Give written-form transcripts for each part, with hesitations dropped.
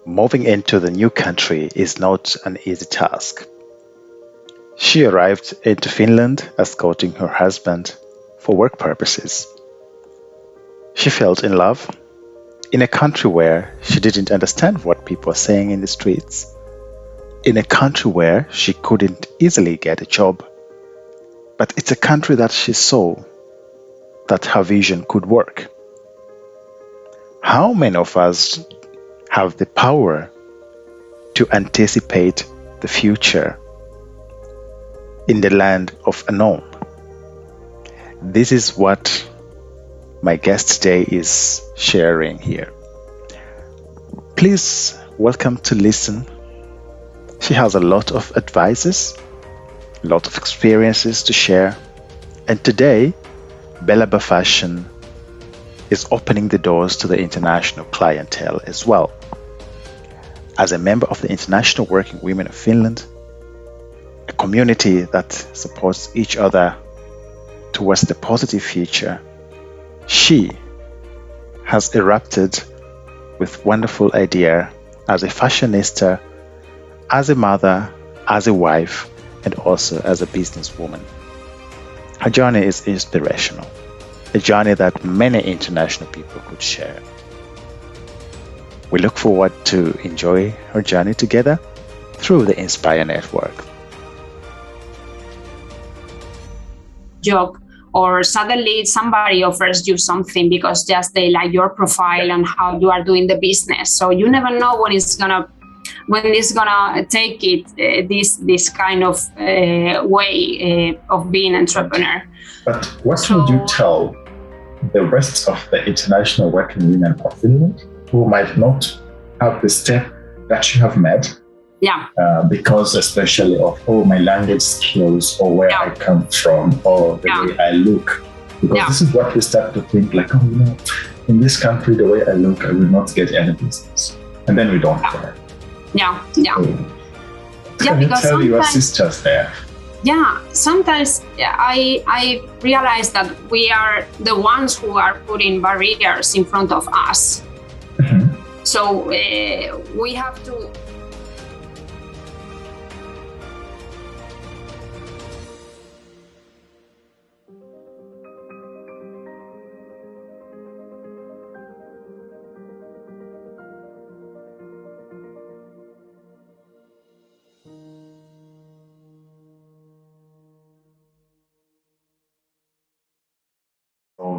Moving into the new country is not an easy task. She arrived into Finland escorting her husband for work purposes. She fell in love in a country where she didn't understand what people were saying in the streets, in a country where she couldn't easily get a job. But it's a country that she saw that her vision could work. How many of us have the power to anticipate the future in the land of unknown? This is what my guest today is sharing here. Please welcome to listen. She has a lot of advices, a lot of experiences to share, and today Bellaba Fashion is opening the doors to the international clientele as well. As a member of the International Working Women of Finland, a community that supports each other towards the positive future, she has erupted with wonderful idea as a fashionista, as a mother, as a wife, and also as a businesswoman. Her journey is inspirational, a journey that many international people could share. We look forward to enjoy her journey together through the Inspire Network. Job, or suddenly somebody offers you something because just they like your profile and how you are doing the business. So you never know when it's gonna take it this kind of way of being an entrepreneur. But what would you tell the rest of the international working women of Finland who might not have the step that you have made? Yeah. Because especially of my language skills or where I come from or the way I look. Because this is what we start to think like, in this country, the way I look, I will not get any business. And then we don't care. Can you tell your sisters there? Yeah, sometimes I realize that we are the ones who are putting barriers in front of us. Mm-hmm. So we have to.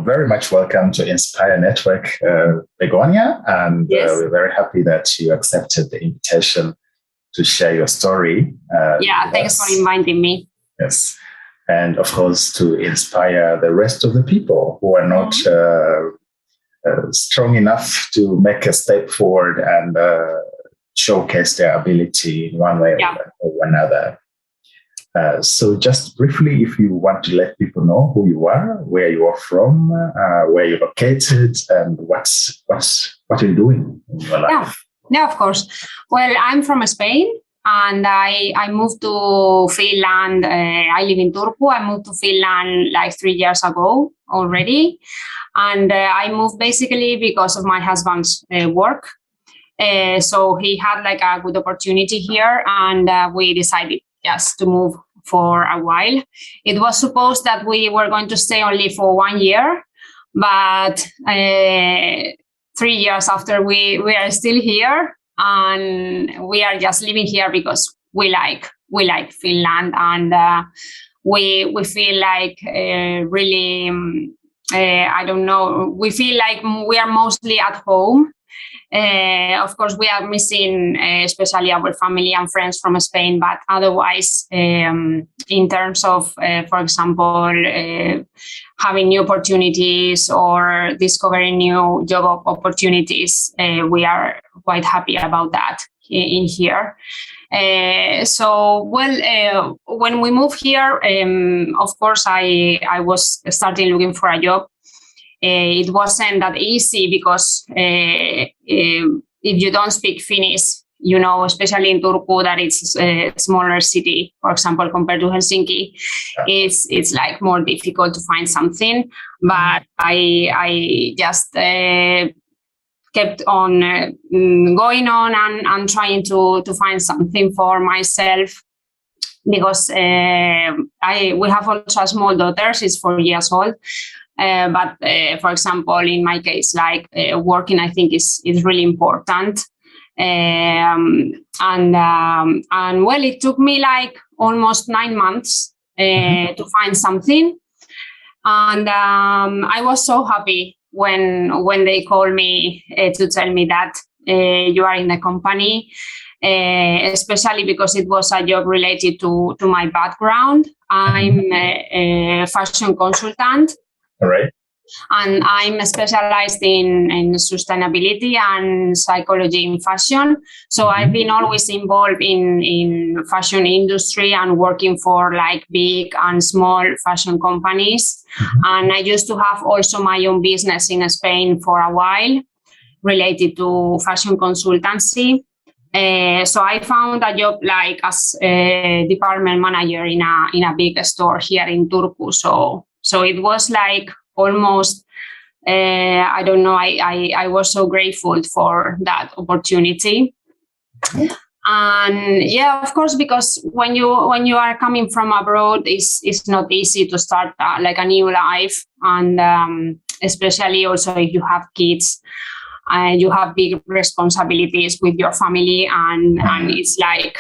Very much welcome to Inspire Network, Begoña, and we're very happy that you accepted the invitation to share your story. Thanks for inviting me. Yes, and of course to inspire the rest of the people who are not strong enough to make a step forward and showcase their ability in one way or another. So just briefly, if you want to let people know who you are, where you are from, where you're located, and what you're doing in your life. Yeah, of course. Well, I'm from Spain, and I moved to Finland. I live in Turku. I moved to Finland like 3 years ago already. And I moved basically because of my husband's work. So he had like a good opportunity here, and we decided to move for a while. It was supposed that we were going to stay only for 1 year, but 3 years after we are still here, and we are just living here because we like Finland, and we feel like really I don't know, we feel like we are mostly at home. Of course, we are missing especially our family and friends from Spain, but otherwise, in terms of, for example, having new opportunities or discovering new job opportunities, we are quite happy about that in here. When we moved here, of course, I was starting looking for a job. It wasn't that easy because if you don't speak Finnish, especially in Turku, that it's a smaller city, for example, compared to Helsinki, it's like more difficult to find something. But I just kept on going on and trying to find something for myself, because we have also a small daughter. She's 4 years old. But for example, in my case, like working, I think is really important. And well, it took me like almost 9 months to find something. And I was so happy when they called me to tell me that you are in the company, especially because it was a job related to my background. I'm a fashion consultant. All right. And I'm specialized in sustainability and psychology in fashion. So I've been always involved in fashion industry and working for like big and small fashion companies. And I used to have also my own business in Spain for a while related to fashion consultancy. So I found a job like as a department manager in a big store here in Turku. So it was like almost, I don't know, I was so grateful for that opportunity. And yeah, of course, because when you are coming from abroad, it's not easy to start like a new life. And especially also if you have kids, you have big responsibilities with your family, and it's like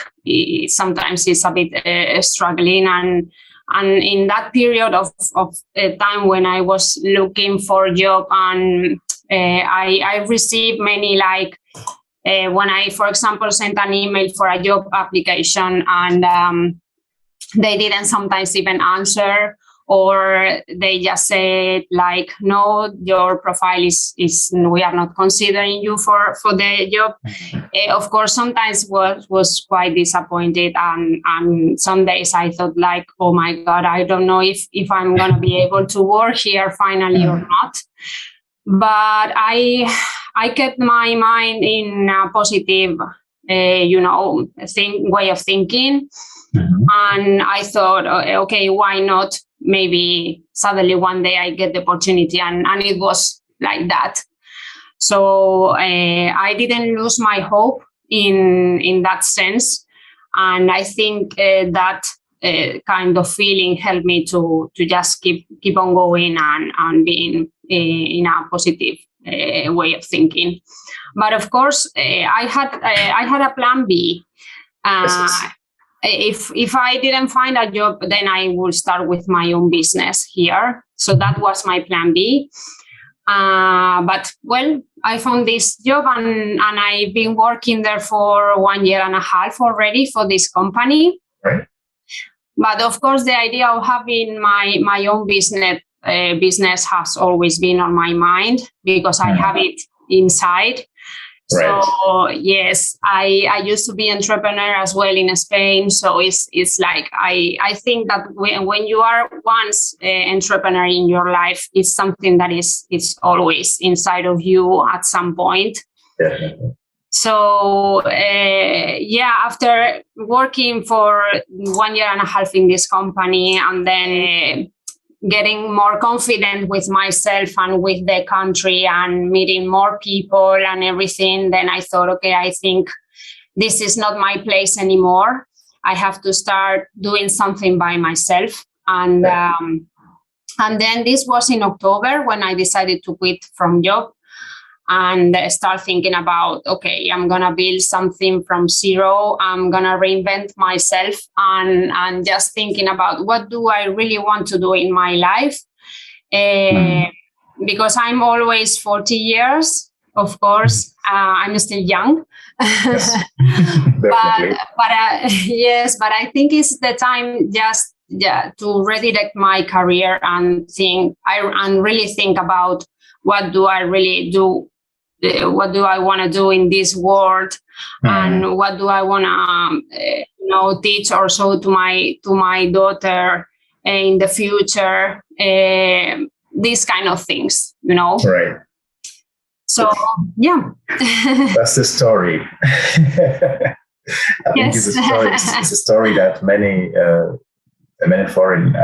sometimes it's a bit struggling. And in that period of time when I was looking for a job, and I received many like when I, for example, sent an email for a job application, and they didn't sometimes even answer, or they just said like, no, your profile is we are not considering you for the job. Of course, sometimes was quite disappointed, and some days I thought like, oh my God, I don't know if I'm gonna be able to work here finally or not. But I kept my mind in a positive, way of thinking, and I thought, okay, why not? Maybe suddenly one day I get the opportunity, and it was like that. So I didn't lose my hope in that sense, and I think that kind of feeling helped me to just keep on going and being in a positive way of thinking. But of course, I had a plan B. If I didn't find a job, then I will start with my own business here. So that was my plan B. But well, I found this job, and I've been working there for 1 year and a half already for this company. Right. But of course, the idea of having my own business has always been on my mind, because I have it inside. Right. So yes, I used to be entrepreneur as well in Spain. So it's like I think that when you are once entrepreneur in your life, it's something that is always inside of you at some point. Definitely. So after working for 1 year and a half in this company, and then getting more confident with myself and with the country, and meeting more people and everything, then I thought, okay, I think this is not my place anymore. I have to start doing something by myself. And then this was in October when I decided to quit from job and start thinking about, okay, I'm going to build something from zero. I'm going to reinvent myself, and just thinking about what do I really want to do in my life. Because I'm always 40 years, of course, I'm still young. Yes. but I think it's the time just to redirect my career and really think about what do I really do. What do I want to do in this world, and what do I want to teach or show to my daughter in the future? These kind of things, Right. So yeah, that's the story. I think it's a story that many foreign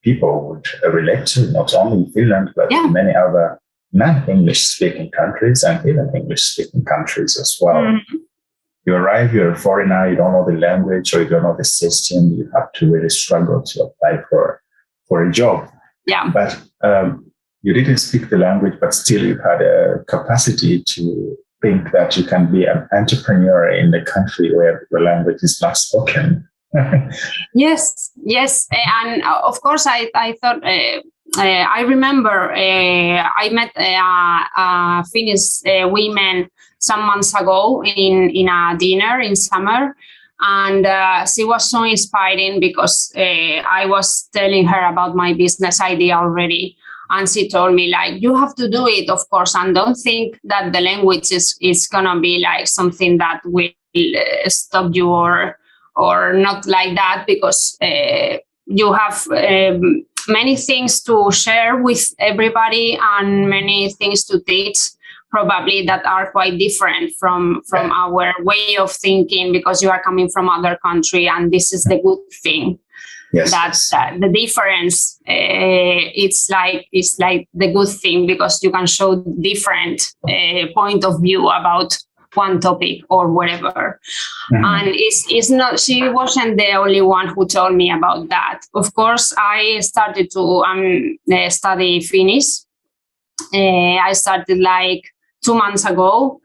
people would relate to, not only in Finland but in many other non-English speaking countries and even English speaking countries as well. Mm-hmm. You arrive, you're a foreigner, you don't know the language or you don't know the system, you have to really struggle to apply for a job. Yeah. But you didn't speak the language, but still you had a capacity to think that you can be an entrepreneur in the country where the language is not spoken. Yes. And of course, I thought, I remember I met Finnish women some months ago in a dinner in summer. And she was so inspiring because I was telling her about my business idea already. And she told me, like, you have to do it, of course, and don't think that the language is going to be like something that will stop you or not like that, because you have many things to share with everybody and many things to teach, probably, that are quite different from our way of thinking, because you are coming from other country, and this is the good thing. Yes. That the difference, it's like the good thing, because you can show different point of view about one topic or whatever. Mm-hmm. And it's not, she wasn't the only one who told me about that. Of course, I started to study Finnish. I started like 2 months ago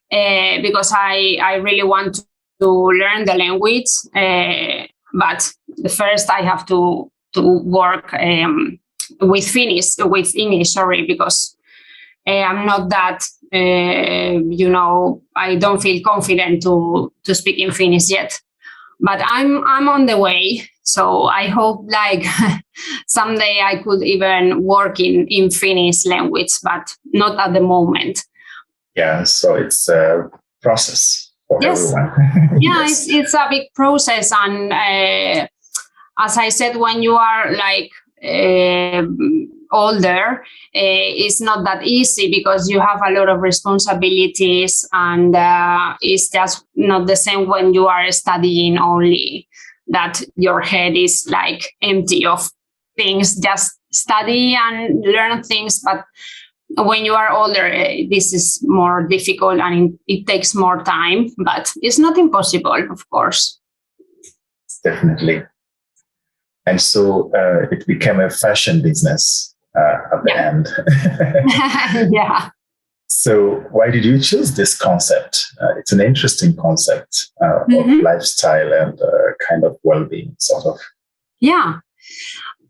because I really want to learn the language. But first I have to work with English, because I'm not that, I don't feel confident to speak in Finnish yet. But I'm on the way. So I hope like someday I could even work in Finnish language, but not at the moment. Yeah, so it's a process for everyone. Yeah, yes. It's a big process. And as I said, when you are like older, it's not that easy, because you have a lot of responsibilities, and it's just not the same when you are studying only, that your head is like empty of things, just study and learn things. But when you are older, this is more difficult and it takes more time, but it's not impossible, of course. Definitely. And so it became a fashion business at the end. Yeah. So why did you choose this concept? It's an interesting concept of lifestyle and kind of well-being, sort of. Yeah.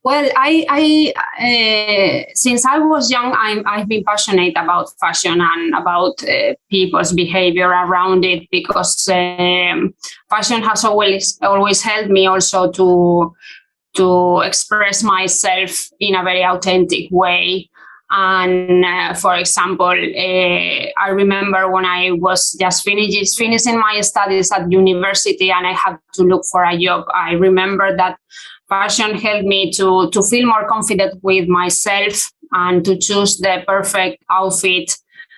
Well, I since I was young, I've been passionate about fashion and about people's behavior around it, because fashion has always helped me also to express myself in a very authentic way. And for example, I remember when I was just finishing my studies at university and I had to look for a job, I remember that fashion helped me to feel more confident with myself and to choose the perfect outfit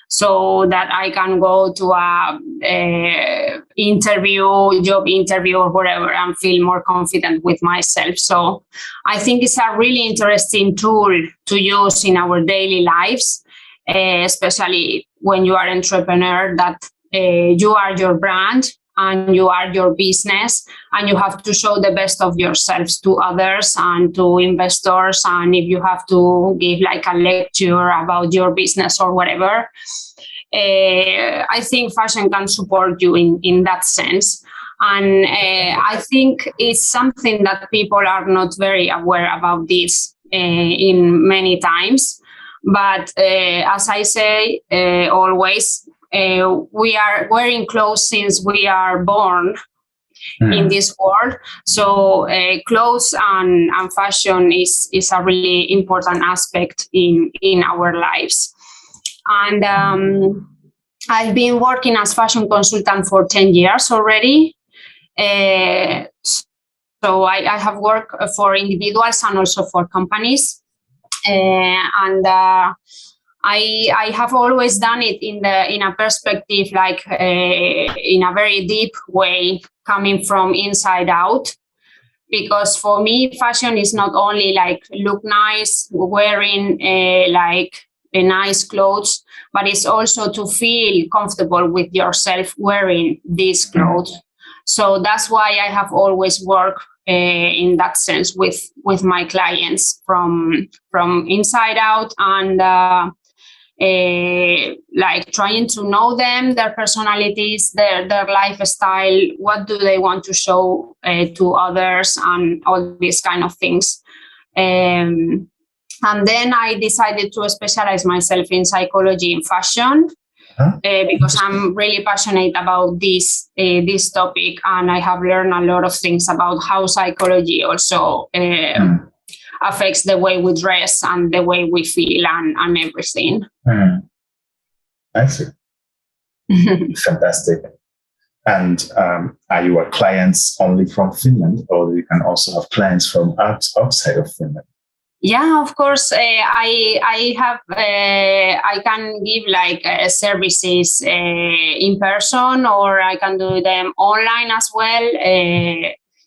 so that I can go to a job interview or whatever, and feel more confident with myself. So I think it's a really interesting tool to use in our daily lives, especially when you are an entrepreneur, that you are your brand and you are your business, and you have to show the best of yourselves to others and to investors. And if you have to give like a lecture about your business or whatever, I think fashion can support you in that sense. And I think it's something that people are not very aware about this in many times. But as I say always, we are wearing clothes since we are born in this world. So clothes and fashion is a really important aspect in our lives. And I've been working as fashion consultant for 10 years already. So I have worked for individuals and also for companies. And I have always done it in a perspective, like in a very deep way, coming from inside out. Because for me, fashion is not only like look nice, wearing like nice clothes, but it's also to feel comfortable with yourself wearing these clothes. So that's why I have always worked in that sense with my clients from inside out, and like trying to know them, their personalities, their lifestyle, what do they want to show to others, and all these kind of things. And then I decided to specialize myself in psychology in fashion. Because I'm really passionate about this topic, and I have learned a lot of things about how psychology also affects the way we dress and the way we feel and everything. I see. Fantastic. And are your clients only from Finland, or you can also have clients from outside of Finland? Yeah, of course. I can give like services in person, or I can do them online as well.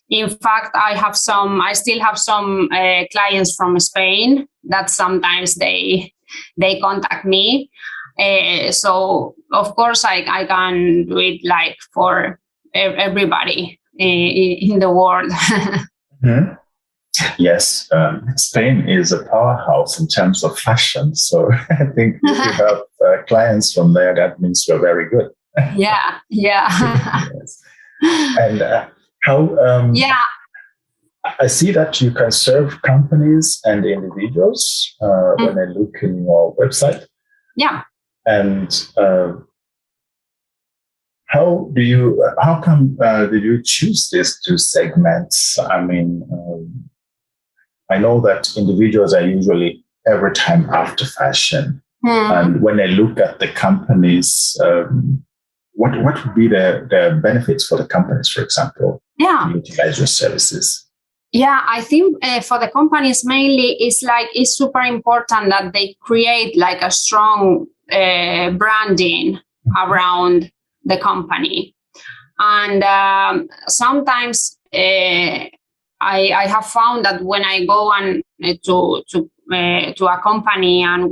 In fact, I still have some clients from Spain that sometimes they contact me. So of course I can do it like for everybody in the world. Yes, Spain is a powerhouse in terms of fashion. So I think if you have clients from there, that means you're very good. Yeah. Yes. And how? I see that you can serve companies and individuals when I look in your website. Yeah. And how come did you choose these two segments? I mean, I know that individuals are usually every time after fashion. And when I look at the companies, what would be the benefits for the companies, for example, to utilize your services? Yeah, I think for the companies mainly, it's super important that they create like a strong branding around the company. And sometimes I have found that when I go to a company and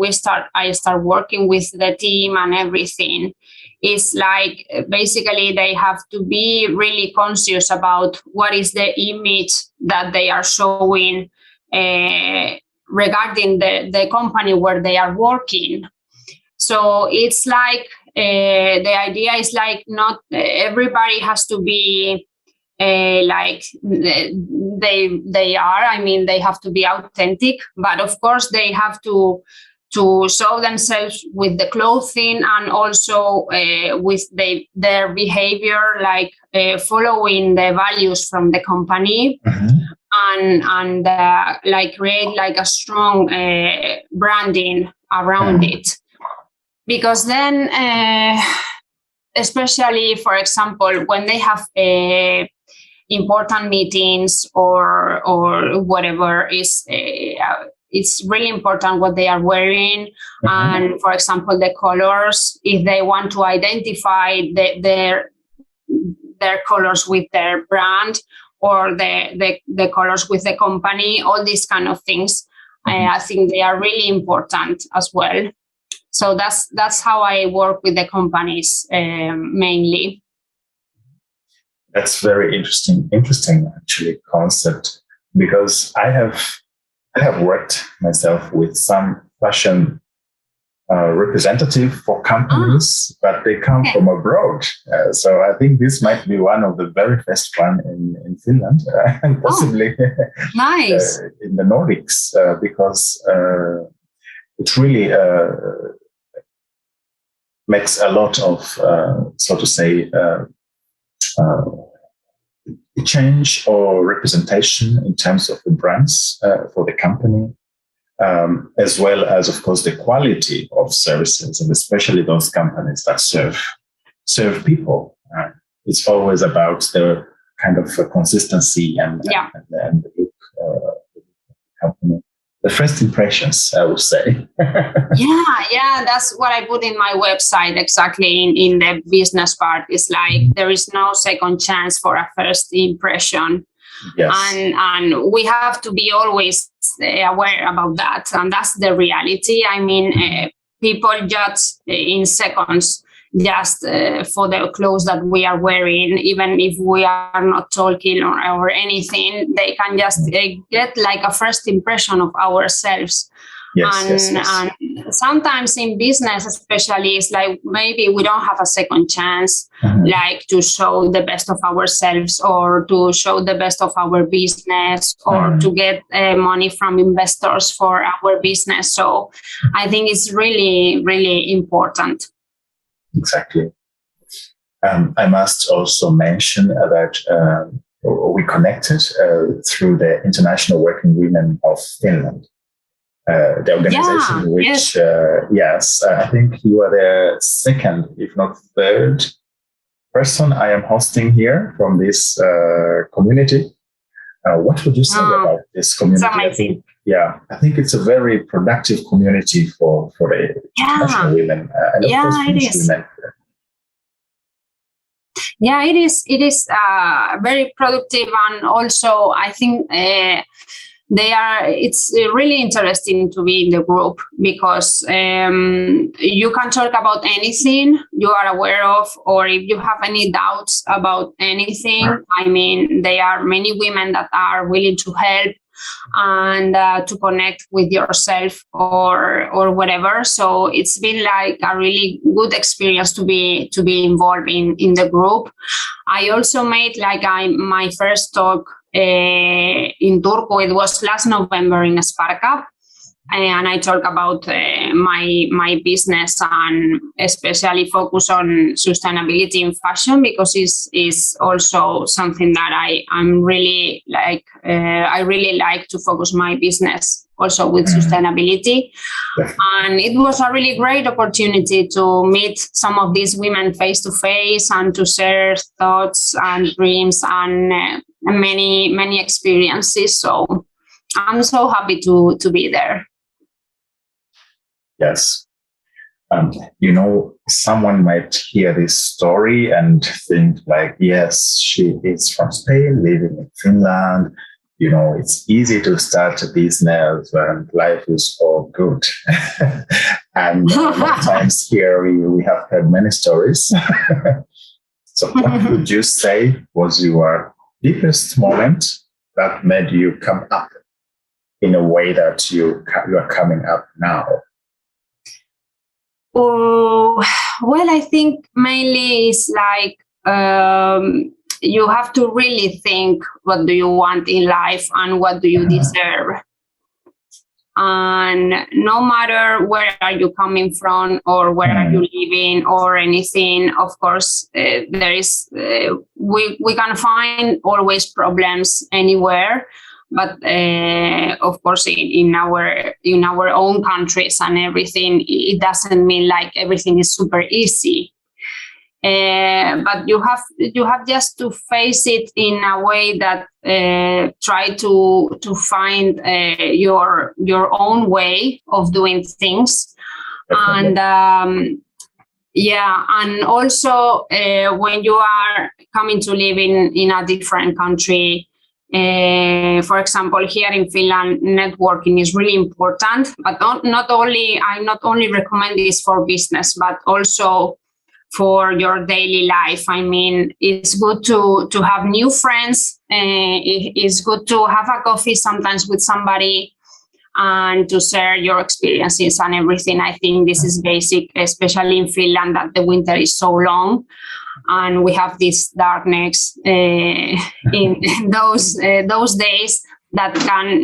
I start working with the team and everything, it's like basically they have to be really conscious about what is the image that they are showing regarding the company where they are working. So it's like the idea is like not everybody has to be like they are. I mean, they have to be authentic, but of course they have to show themselves with the clothing and also with their behavior, like following the values from the company, and like create like a strong branding around it. Because then, especially, for example, when they have important meetings or whatever, it's really important what they are wearing. And for example, the colors, if they want to identify their colors with their brand, or the colors with the company, all these kind of things, I think they are really important as well. So that's how I work with the companies mainly. That's very interesting actually concept, because I have worked myself with some fashion representative for companies, but they come from abroad. So I think this might be one of the very first one in Finland and possibly nice. In the Nordics, because it really makes a lot of, so to say, change or representation in terms of the brands for the company, as well as, of course, the quality of services, and especially those companies that serve people. It's always about the kind of consistency and the look of the company. The first impressions, I would say. Yeah, that's what I put in my website exactly in the business part. It's like there is no second chance for a first impression. Yes. And we have to be always aware about that. And that's the reality. I mean, people judge in seconds just for the clothes that we are wearing. Even if we are not talking or anything, they can just get like a first impression of ourselves. Yes. And sometimes in business especially, it's like maybe we don't have a second chance, like to show the best of ourselves or to show the best of our business or to get money from investors for our business. So I think it's really, really important. Exactly. I must also mention that we connected through the International Working Women of Finland. The organization which, I think you are the second, if not third person I am hosting here from this community. What would you say about this community? I think it's a very productive community for the international women and of course Finnish women. Yeah, it is very productive, and also I think it's really interesting to be in the group because you can talk about anything you are aware of, or if you have any doubts about anything. I mean, there are many women that are willing to help and to connect with yourself or whatever. So it's been like a really good experience to be involved in the group. I also made my first talk in Turku. It was last November in Sparka, and I talk about my business and especially focus on sustainability in fashion because it's also something that I'm really like. I really like to focus my business also with sustainability. And it was a really great opportunity to meet some of these women face to face and to share thoughts and dreams and many experiences. So I'm so happy to be there. Yes. Someone might hear this story and think like, yes, she is from Spain, living in Finland. It's easy to start a business and life is all good. And sometimes here we have heard many stories. So what would you say was your deepest moment that made you come up in a way that you are coming up now? Oh, well, I think mainly it's like you have to really think, what do you want in life and what do you deserve? And no matter where are you coming from or where are you living or anything, of course, there is we can find always problems anywhere. But of course, in our own countries and everything, it doesn't mean like everything is super easy. But you have just to face it in a way that try to find your own way of doing things. And and also when you are coming to live in a different country. For example, here in Finland, networking is really important. But I not only recommend this for business, but also for your daily life. I mean, it's good to have new friends. It's good to have a coffee sometimes with somebody and to share your experiences and everything. I think this is basic, especially in Finland, that the winter is so long. And we have this darkness in those days that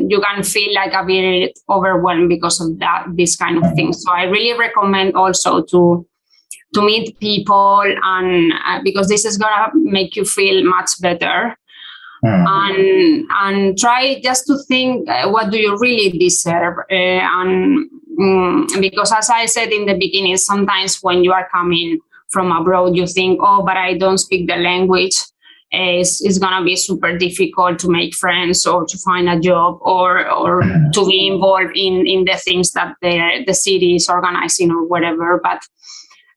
you can feel like a bit overwhelmed because of this kind of thing. So I really recommend also to meet people, and because this is gonna make you feel much better. And try just to think, what do you really deserve? Because as I said in the beginning, sometimes when you are coming from abroad, you think, oh, but I don't speak the language. It's going to be super difficult to make friends or to find a job or to be involved in the things that the city is organizing or whatever. But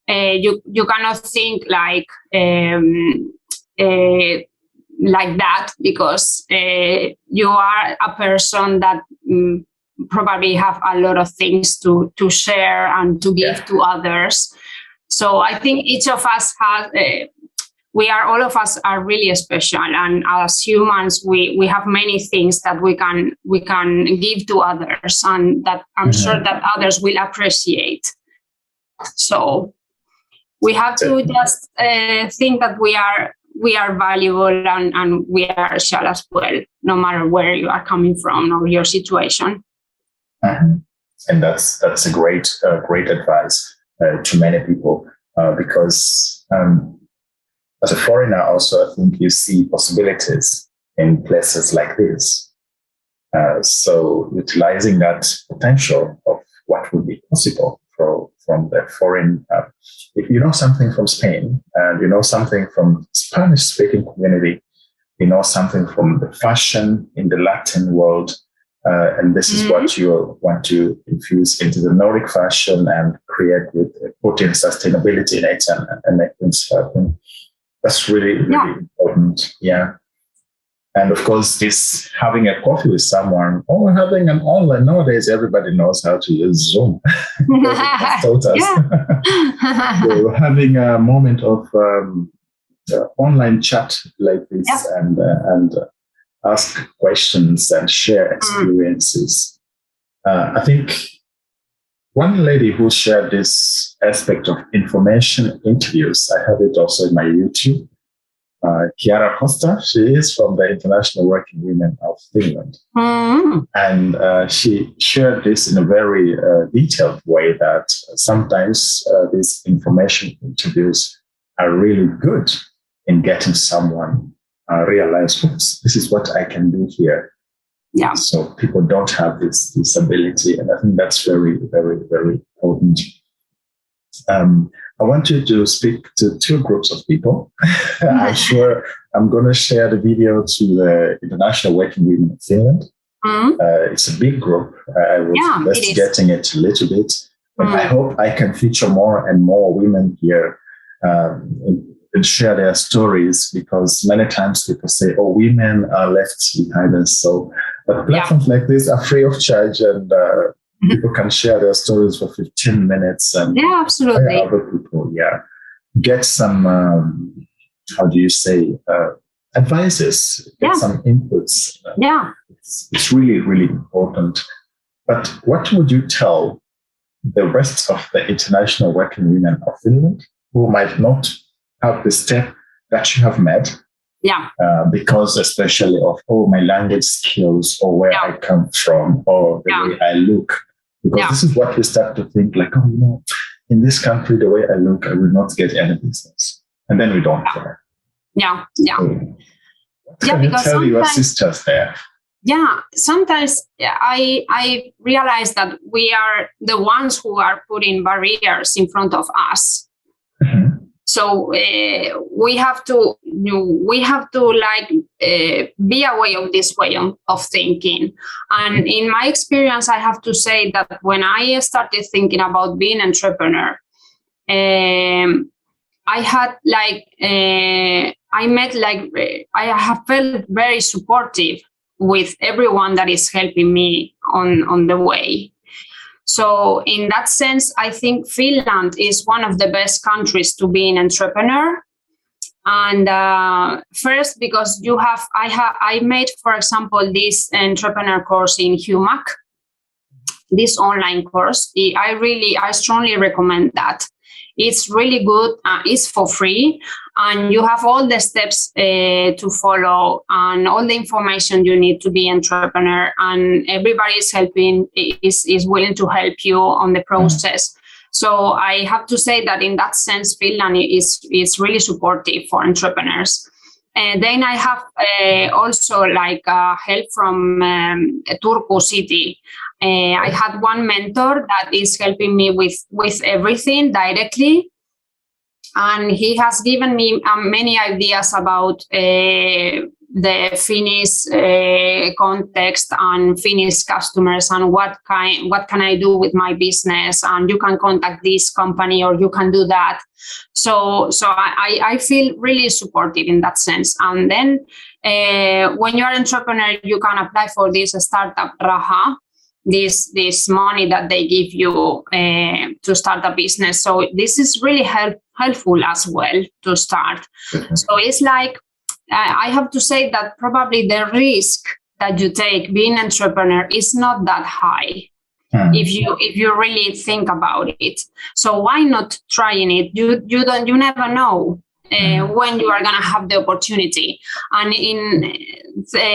you cannot think like that, because you are a person that probably have a lot of things to share and to give to others. So I think each of us has, all of us are really special, and as humans, we have many things that we can give to others, and that I'm sure that others will appreciate. So we have to just think that we are valuable and we are special as well, no matter where you are coming from or your situation. And that's a great advice to many people, because as a foreigner, also, I think you see possibilities in places like this. So utilizing that potential of what would be possible from the foreign, if you know something from Spain, and you know something from Spanish-speaking community, you know something from the fashion in the Latin world, and this is what you want to infuse into the Nordic fashion and put in sustainability in it and make things happen. That's really important. Yeah. And of course, this having a coffee with someone or having an online, nowadays, everybody knows how to use Zoom. Taught us. So having a moment of online chat like this and ask questions and share experiences. I think one lady who shared this aspect of information interviews, I have it also in my YouTube, Chiara Costa. She is from the International Working Women of Finland. And she shared this in a very detailed way that sometimes these information interviews are really good in getting someone realize, oops, this is what I can do here. Yeah. So people don't have this ability. And I think that's very, very, very important. I want you to speak to two groups of people. I'm sure I'm going to share the video to the International Working Women of Finland. It's a big group. I was investigating it a little bit. And I hope I can feature more and more women here and share their stories, because many times people say, oh, women are left behind us. So but platforms like this are free of charge, and people can share their stories for 15 minutes and absolutely. Other people, get some, how do you say, advices, get some inputs. It's really, really important. But what would you tell the rest of the International Working Women of Finland who might not have the step that you have made? Because especially of my language skills, or where I come from, or the way I look. Because this is what we start to think, like, in this country, the way I look, I will not get any business. And then we don't care. What can you tell your sisters there? Sometimes I realize that we are the ones who are putting barriers in front of us. So we have to be aware of this way of thinking. And in my experience, I have to say that when I started thinking about being an entrepreneur, I have felt very supportive with everyone that is helping me on the way. So in that sense, I think Finland is one of the best countries to be an entrepreneur. And first, because I made, for example, this entrepreneur course in HUMAC, this online course. I strongly recommend that. It's really good. It's for free, and you have all the steps to follow and all the information you need to be an entrepreneur. And everybody is willing to help you on the process. So I have to say that in that sense, Finland is really supportive for entrepreneurs. And then I have also help from Turku city. I had one mentor that is helping me with everything directly. And he has given me many ideas about the Finnish context and Finnish customers and what can I do with my business, and you can contact this company or you can do that. So I feel really supportive in that sense. And then when you're an entrepreneur, you can apply for this startup Raha. this money that they give you to start a business. So this is really helpful as well to start. So it's like, I have to say that probably the risk that you take being an entrepreneur is not that high. If you really think about it. So why not trying it? You never know when you are gonna have the opportunity. And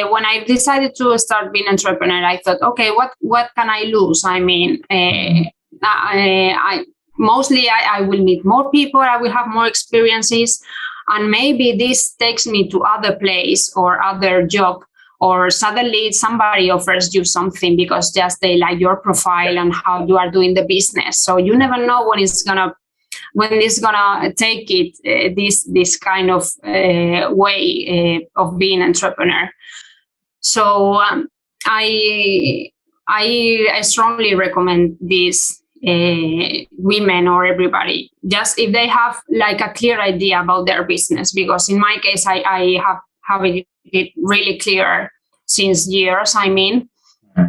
when I decided to start being an entrepreneur, I thought, okay, what can I lose? I mean, I will meet more people. I will have more experiences, and maybe this takes me to other place or other job. Or suddenly somebody offers you something because just they like your profile and how you are doing the business. So you never know when it's gonna take it this kind of way of being an entrepreneur. So I strongly recommend this women or everybody, just if they have like a clear idea about their business. Because in my case, I have it really clear since years. I mean,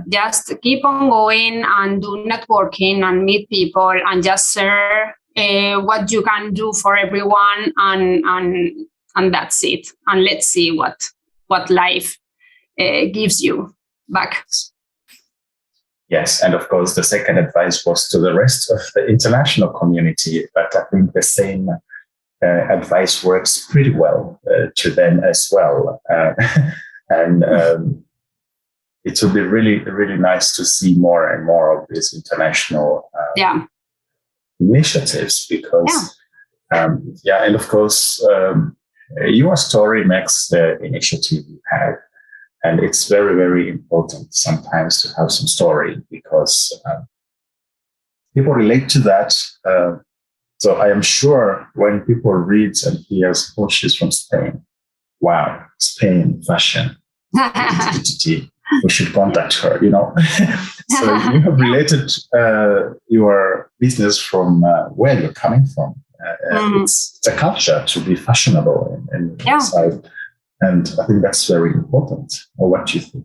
just keep on going and do networking and meet people and just share what you can do for everyone, and that's it. And let's see what life gives you back. Yes, and of course, the second advice was to the rest of the international community, but I think the same advice works pretty well to them as well. And it will be really, really nice to see more and more of these international initiatives because, and of course, your story makes the initiative you have. And it's very, very important sometimes to have some story because people relate to that. So I am sure when people read and hear, oh, she's from Spain. Wow, Spain, fashion. We should contact her, you know. So you have related your business from where you're coming from. It's a culture to be fashionable inside. And I think that's very important. Or what do you think?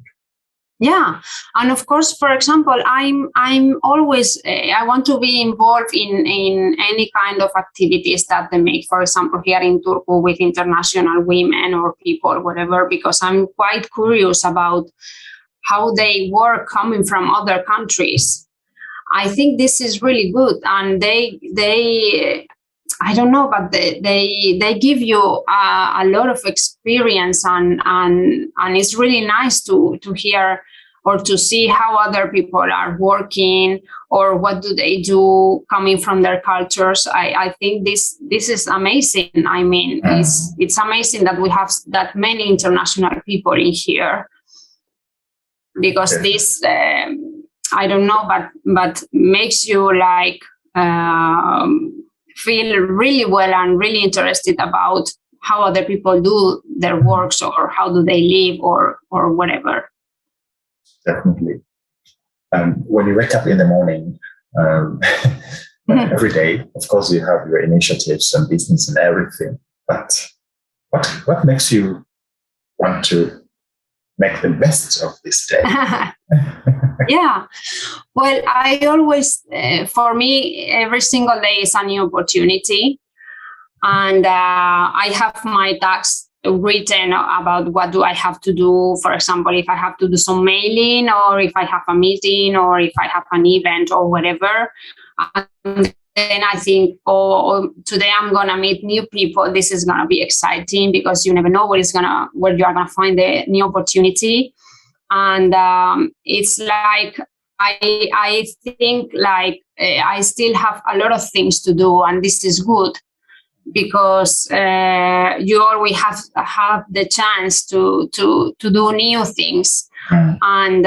Yeah, and of course, for example, I'm always I want to be involved in any kind of activities that they make. For example, here in Turku with international women or people, whatever, because I'm quite curious about how they work coming from other countries. I think this is really good, and they I don't know, but they give you a lot of experience, and it's really nice to hear or to see how other people are working or what do they do coming from their cultures. I think this is amazing. I mean, it's amazing that we have that many international people in here, because this I don't know, but makes you like feel really well and really interested about how other people do their works or how do they live or whatever. Definitely. When you wake up in the morning, every day, of course, you have your initiatives and business and everything. But what makes you want to make the best of this day? Yeah. Well, I always, for me, every single day is a new opportunity. And I have my tasks written about what do I have to do. For example, if I have to do some mailing, or if I have a meeting, or if I have an event or whatever. And then I think, today I'm going to meet new people. This is going to be exciting because you never know where you are going to find the new opportunity. And it's like, I think like I still have a lot of things to do, and this is good because you always have the chance to do new things. And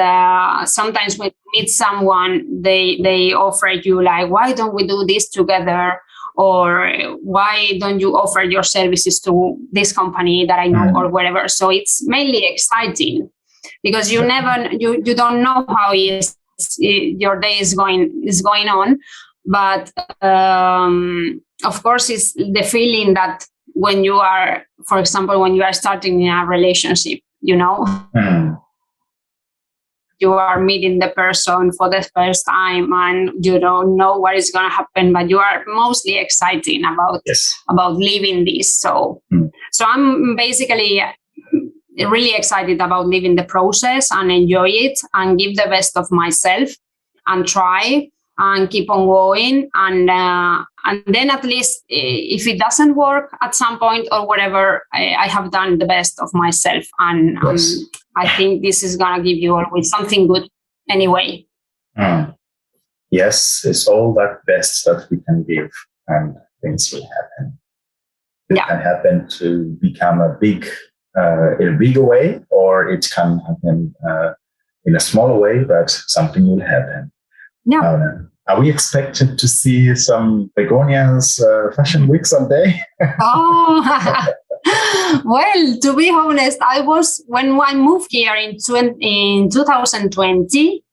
sometimes when you meet someone, they offer you like, why don't we do this together? Or why don't you offer your services to this company that I know, or whatever. So it's mainly exciting because you don't know how your day is going on. But of course, it's the feeling that when you are, for example, when you are starting in a relationship, you know. you are meeting the person for the first time and you don't know what is going to happen, but you are mostly excited about living this. So I'm basically really excited about living the process and enjoy it and give the best of myself and try and keep on going. And then at least if it doesn't work at some point or whatever, I have done the best of myself. And I think this is going to give you always something good anyway. Yes, it's all that best that we can give and things will happen. It can happen to become in a bigger way, or it can happen in a smaller way, but something will happen. Yeah. Are we expected to see some Begoña's fashion week someday? Well, to be honest, when I moved here in 2020.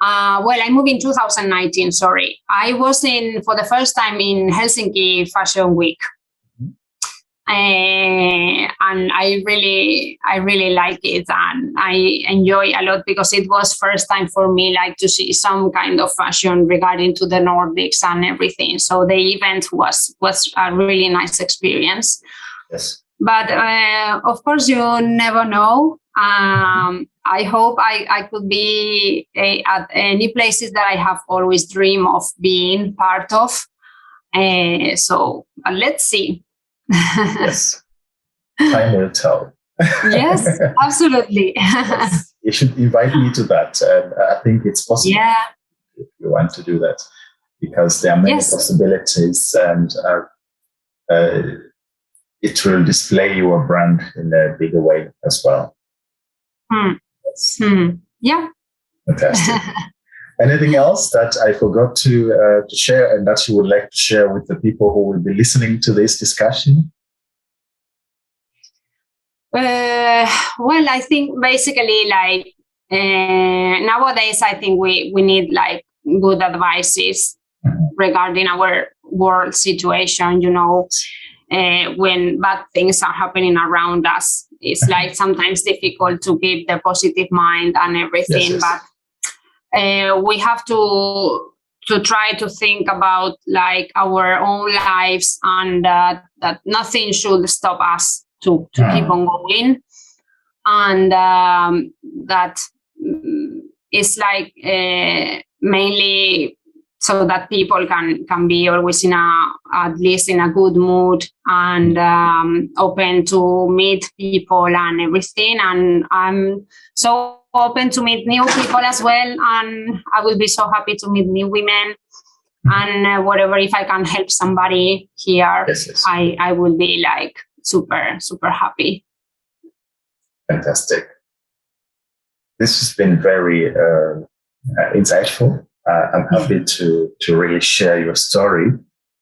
I moved in 2019. Sorry, I was for the first time in Helsinki Fashion Week. And I really like it, and I enjoy a lot because it was first time for me like to see some kind of fashion regarding to the Nordics and everything. So the event was a really nice experience. Yes. But of course, you never know. I hope I could be at any places that I have always dreamed of being part of. So let's see. Yes, time will tell. Yes, absolutely. Yes. You should invite me to that. And I think it's possible if you want to do that, because there are many possibilities, and it will display your brand in a bigger way as well. Yes. Yeah. Fantastic. Anything else that I forgot to share and that you would like to share with the people who will be listening to this discussion? Well, I think basically like nowadays, I think we need like good advices regarding our world situation, when bad things are happening around us. It's like sometimes difficult to keep the positive mind and everything, but we have to try to think about like our own lives, and that nothing should stop us to keep on going, and that is like mainly so that people can be always at least in a good mood and open to meet people and everything. And I'm so open to meet new people as well, and I will be so happy to meet new women. And whatever, if I can help somebody here, I will be like super happy. Fantastic. This has been very insightful. I'm happy to really share your story.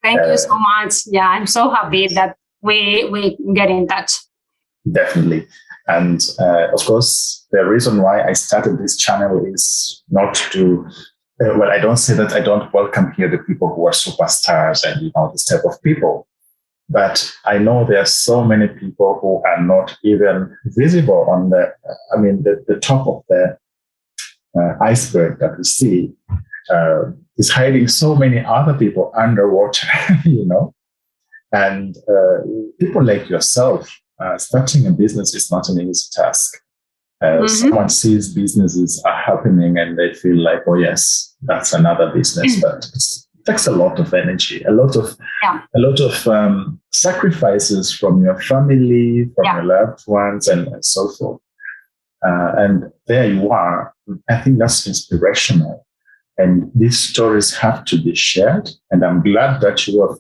Thank you so much. Yeah, I'm so happy that we get in touch. Definitely. And of course, the reason why I started this channel is not to, I don't say that I don't welcome here the people who are superstars and this type of people. But I know there are so many people who are not even visible on the top of the iceberg that we see is hiding so many other people underwater, and people like yourself. Starting a business is not an easy task. Someone sees businesses are happening and they feel like, oh yes, that's another business, but it takes a lot of energy, a lot of sacrifices from your family, from your loved ones, and so forth. And there you are. I think that's inspirational. And these stories have to be shared. And I'm glad that you are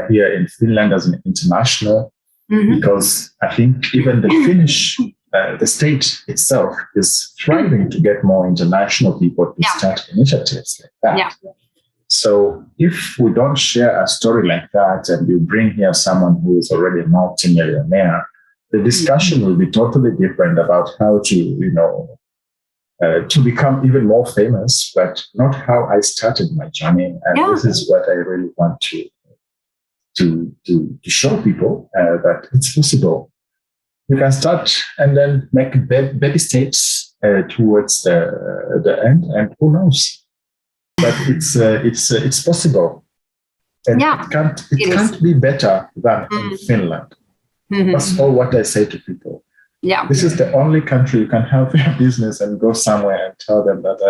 here in Finland as an international, because I think even the Finnish, the state itself is thriving to get more international people to start initiatives like that. Yeah. So if we don't share a story like that, and you bring here someone who is already a multi-millionaire, the discussion will be totally different about how to, to become even more famous, but not how I started my journey. And this is what I really want to show people, that it's possible. You can start and then make baby steps towards the end, and who knows? But it's possible, and it can't be better than in Finland. That's all what I say to people. Yeah, this is the only country you can have your business and go somewhere and tell them that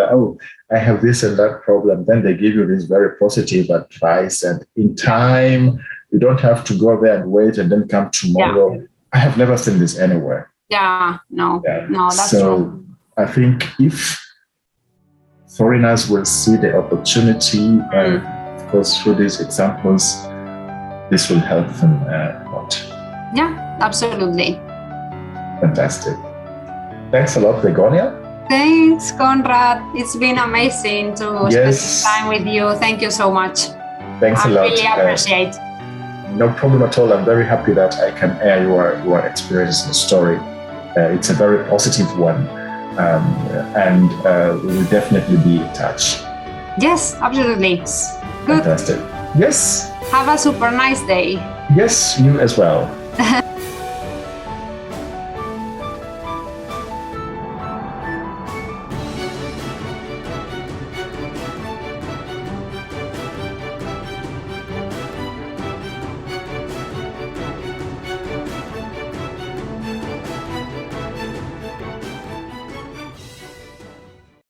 I have this and that problem. Then they give you this very positive advice, and in time you don't have to go there and wait and then come tomorrow. Yeah. I have never seen this anywhere. No, that's true. I think if foreigners will see the opportunity, of course, through these examples, this will help them a lot. Yeah, absolutely. Fantastic. Thanks a lot, Begoña. Thanks, Conrad. It's been amazing to spend some time with you. Thank you so much. Thanks a lot. I really appreciate it. No problem at all. I'm very happy that I can air your experience and story. It's a very positive one. And we will definitely be in touch. Yes, absolutely. Good. Fantastic. Yes. Have a super nice day. Yes, you as well.